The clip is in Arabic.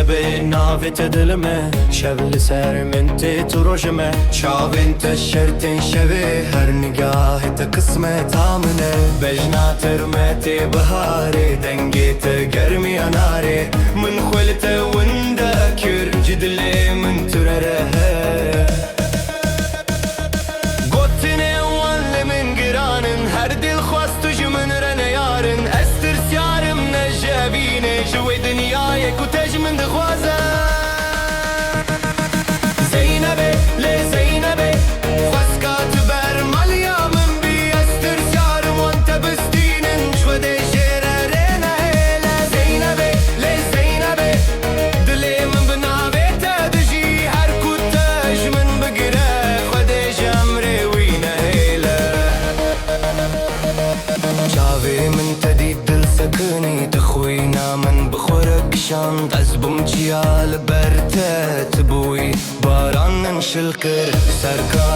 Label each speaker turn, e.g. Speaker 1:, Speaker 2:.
Speaker 1: بالنافي تدلمه شبل سر من تروجمه شاوين تشرتين شبه هر نگاه تقسمه تامنه بجنا ترمتي بهاري دنگيت گرمي اناري من خلت وندكر جدلي من ترره قوتني وان من قرانن هر دل خواست من رنيارن استر سيار من الجابين جوي دنيايك وتج من دخوازه زينبي لي زينبي خسكات بر ماليا من بي استر سيار وانت بستينن شو دي جيرارينا هيلا زينبي لي زينبي دلي من بنابيتا دجي هر كوتاج من بقرا خدي جمري وينا هيلا شافي من تدي دل سكني تخوينا من بخورك شان عزبم جيال برتات بوي باران نشلكر سركان